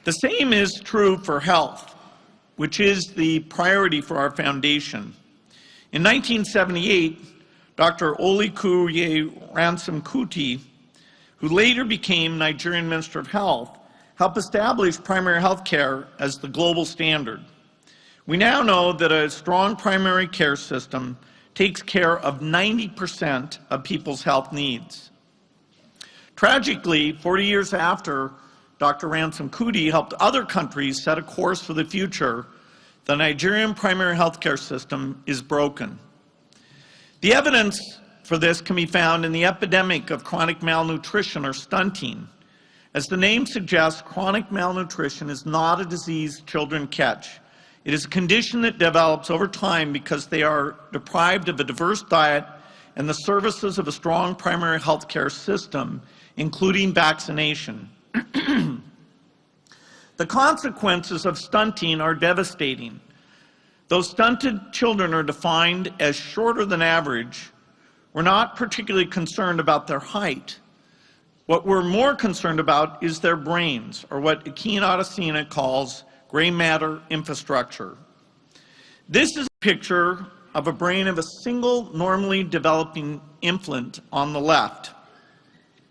The same is true for health, which is the priority for our foundation. In 1978, Dr. Olikuye Ransom-Kuti, who later became Nigerian Minister of Health, helped establish primary health care as the global standard. We now know that a strong primary care system takes care of 90% of people's health needs. Tragically, 40 years after Dr. Ransom-Kuti helped other countries set a course for the future, the Nigerian primary health care system is broken. The evidence for this can be found in the epidemic of chronic malnutrition or stunting. As the name suggests, chronic malnutrition is not a disease children catch. It is a condition that develops over time because they are deprived of a diverse diet and the services of a strong primary health care system, including vaccination. The consequences of stunting are devastating. Though stunted children are defined as shorter than average, we're not particularly concerned about their height. What we're more concerned about is their brains, or what Akin Adesina calls gray matter infrastructure. This is a picture of a brain of a single normally developing infant on the left.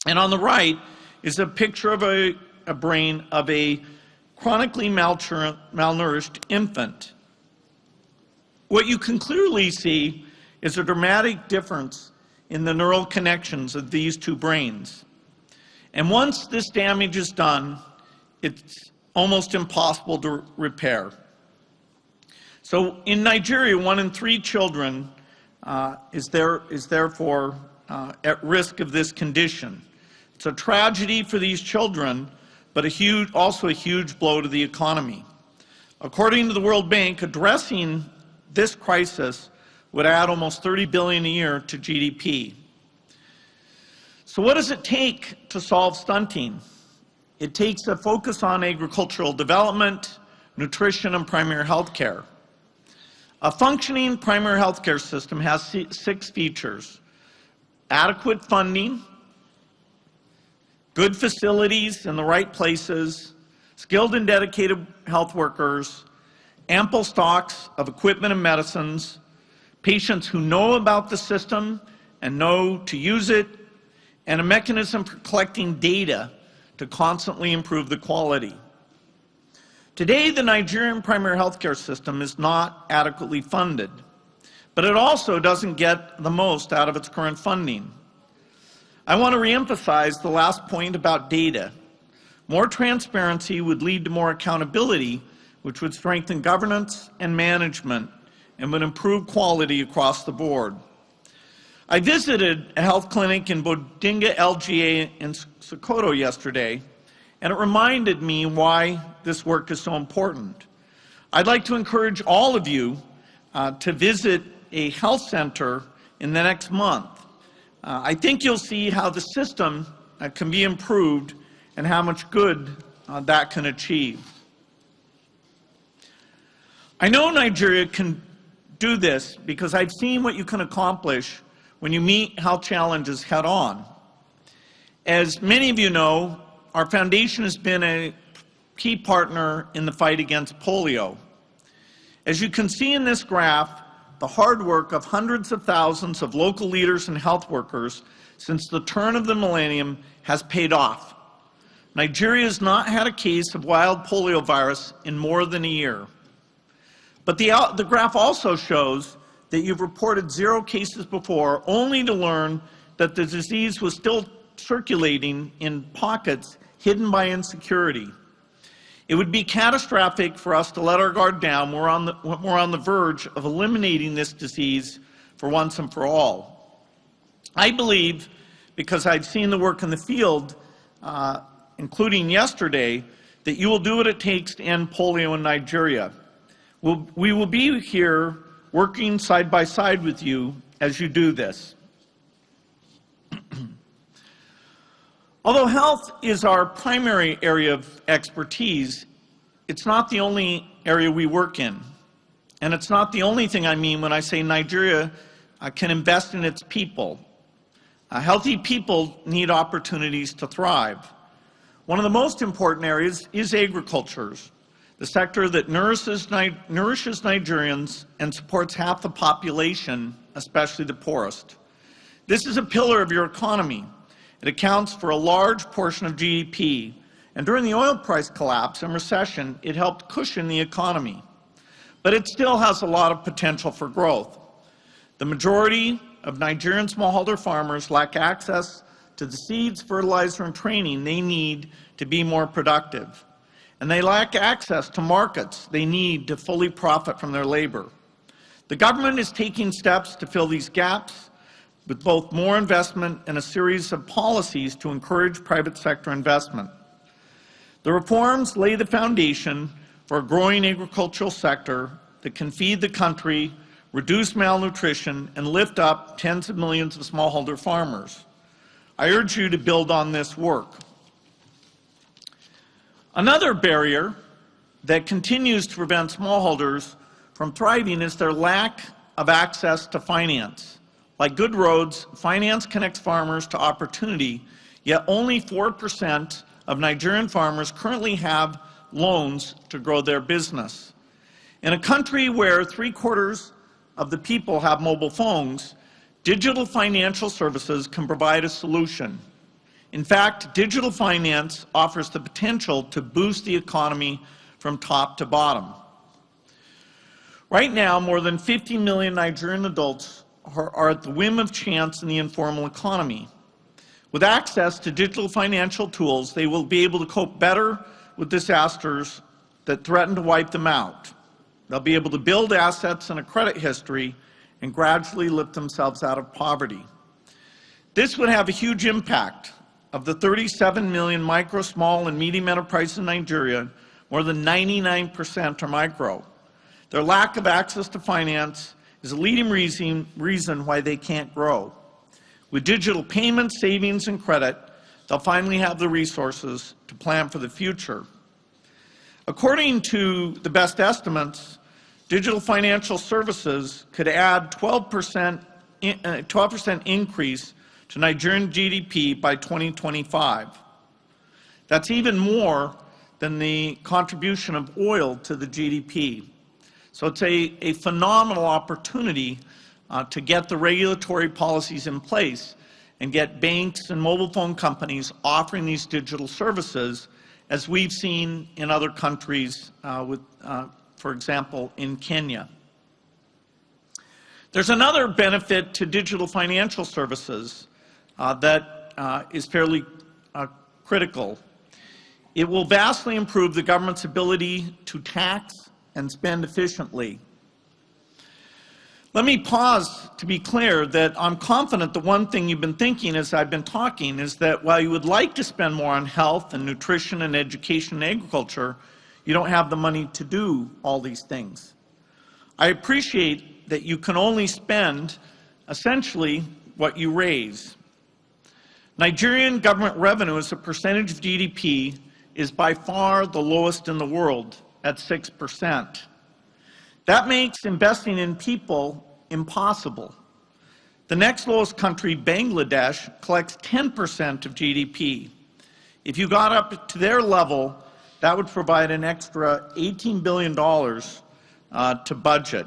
And on the right is a picture of a brain of a chronically malnourished infant. What you can clearly see is a dramatic difference in the neural connections of these two brains. And once this damage is done, it's almost impossible to repair. So in Nigeria, 1 in 3 children is therefore at risk of this condition. It's a tragedy for these children, but also a huge blow to the economy. According to the World Bank, addressing this crisis would add almost $30 billion a year to GDP. So what does it take to solve stunting? It takes a focus on agricultural development, nutrition, and primary health care. A functioning primary health care system has 6 features: adequate funding, good facilities in the right places, skilled and dedicated health workers, ample stocks of equipment and medicines, patients who know about the system and know to use it, and a mechanism for collecting data to constantly improve the quality. Today, the Nigerian primary health care system is not adequately funded, but it also doesn't get the most out of its current funding. I want to reemphasize the last point about data. More transparency would lead to more accountability, which would strengthen governance and management and would improve quality across the board. I visited a health clinic in Bodinga LGA in Sokoto yesterday, and it reminded me why this work is so important. I'd like to encourage all of you to visit a health center in the next month. I think you'll see how the system can be improved and how much good that can achieve. I know Nigeria can do this because I've seen what you can accomplish when you meet health challenges head on. As many of you know, our foundation has been a key partner in the fight against polio. As you can see in this graph, the hard work of hundreds of thousands of local leaders and health workers since the turn of the millennium has paid off. Nigeria has not had a case of wild polio virus in more than a year. But the graph also shows that you've reported 0 cases before, only to learn that the disease was still circulating in pockets hidden by insecurity. It would be catastrophic for us to let our guard down. We're on the verge of eliminating this disease for once and for all. I believe, because I've seen the work in the field, including yesterday, that you will do what it takes to end polio in Nigeria. We will be here working side by side with you as you do this. Although health is our primary area of expertise, it's not the only area we work in. And it's not the only thing I mean when I say Nigeria can invest in its people. Healthy people need opportunities to thrive. One of the most important areas is agriculture, the sector that nourishes Nigerians and supports half the population, especially the poorest. This is a pillar of your economy. It accounts for a large portion of GDP, and during the oil price collapse and recession, it helped cushion the economy. But it still has a lot of potential for growth. The majority of Nigerian smallholder farmers lack access to the seeds, fertilizer, and training they need to be more productive. And they lack access to markets they need to fully profit from their labor. The government is taking steps to fill these gaps with both more investment and a series of policies to encourage private sector investment. The reforms lay the foundation for a growing agricultural sector that can feed the country, reduce malnutrition, and lift up tens of millions of smallholder farmers. I urge you to build on this work. Another barrier that continues to prevent smallholders from thriving is their lack of access to finance. Like good roads, finance connects farmers to opportunity, yet only 4% of Nigerian farmers currently have loans to grow their business. In a country where 3/4 of the people have mobile phones, digital financial services can provide a solution. In fact, digital finance offers the potential to boost the economy from top to bottom. Right now, more than 50 million Nigerian adults are at the whim of chance in the informal economy. With access to digital financial tools, they will be able to cope better with disasters that threaten to wipe them out. They'll be able to build assets and a credit history and gradually lift themselves out of poverty. This would have a huge impact. Of the 37 million micro, small, and medium enterprises in Nigeria, more than 99% are micro. Their lack of access to finance is a leading reason why they can't grow. With digital payments, savings, and credit, they'll finally have the resources to plan for the future. According to the best estimates, digital financial services could add 12% increase to Nigerian GDP by 2025. That's even more than the contribution of oil to the GDP. So it's a phenomenal opportunity to get the regulatory policies in place and get banks and mobile phone companies offering these digital services, as we've seen in other countries, for example, in Kenya. There's another benefit to digital financial services that is fairly critical. It will vastly improve the government's ability to tax and spend efficiently. Let me pause to be clear that I'm confident the one thing you've been thinking as I've been talking is that while you would like to spend more on health and nutrition and education and agriculture, you don't have the money to do all these things. I appreciate that you can only spend essentially what you raise. Nigerian government revenue as a percentage of GDP is by far the lowest in the world at 6%. That makes investing in people impossible. The next lowest country, Bangladesh, collects 10% of GDP. If you got up to their level, that would provide an extra $18 billion to budget.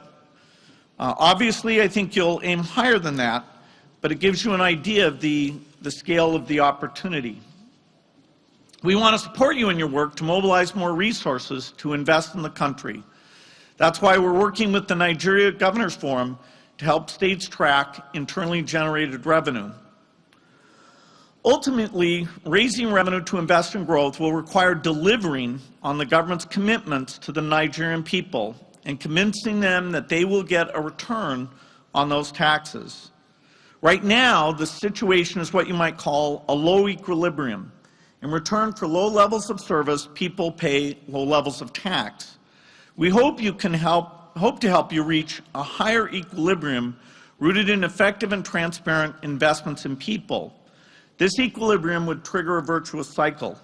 Obviously, I think you'll aim higher than that, but it gives you an idea of the scale of the opportunity. We want to support you in your work to mobilize more resources to invest in the country. That's why we're working with the Nigeria Governors Forum to help states track internally generated revenue. Ultimately, raising revenue to invest in growth will require delivering on the government's commitments to the Nigerian people and convincing them that they will get a return on those taxes. Right now, the situation is what you might call a low equilibrium. In return for low levels of service, people pay low levels of tax. We hope to help you reach a higher equilibrium rooted in effective and transparent investments in people. This equilibrium would trigger a virtuous cycle.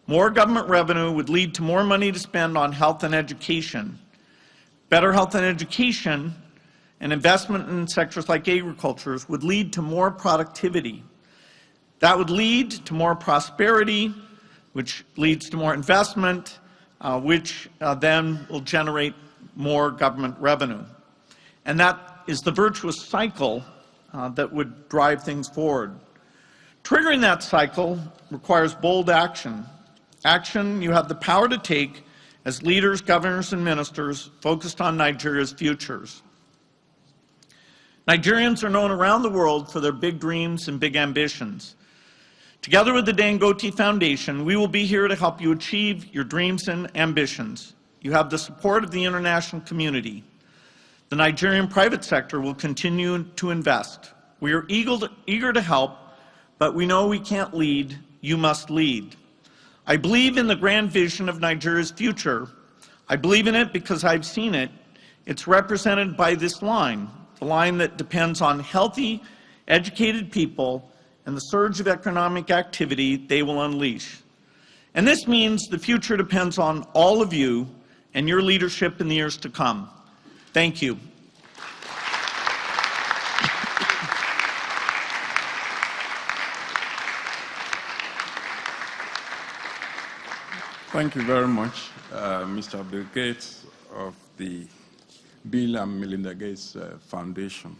More government revenue would lead to more money to spend on health and education. Better health and education and investment in sectors like agriculture would lead to more productivity. That would lead to more prosperity, which leads to more investment, which then will generate more government revenue. And that is the virtuous cycle that would drive things forward. Triggering that cycle requires bold action. Action you have the power to take as leaders, governors, and ministers focused on Nigeria's futures. Nigerians are known around the world for their big dreams and big ambitions. Together with the Dangote Foundation, we will be here to help you achieve your dreams and ambitions. You have the support of the international community. The Nigerian private sector will continue to invest. We are eager to help, but we know we can't lead. You must lead. I believe in the grand vision of Nigeria's future. I believe in it because I've seen it. It's represented by this line, the line that depends on healthy, educated people and the surge of economic activity they will unleash. And this means the future depends on all of you and your leadership in the years to come. Thank you. Thank you very much, Mr. Bill Gates of the Bill and Melinda Gates Foundation.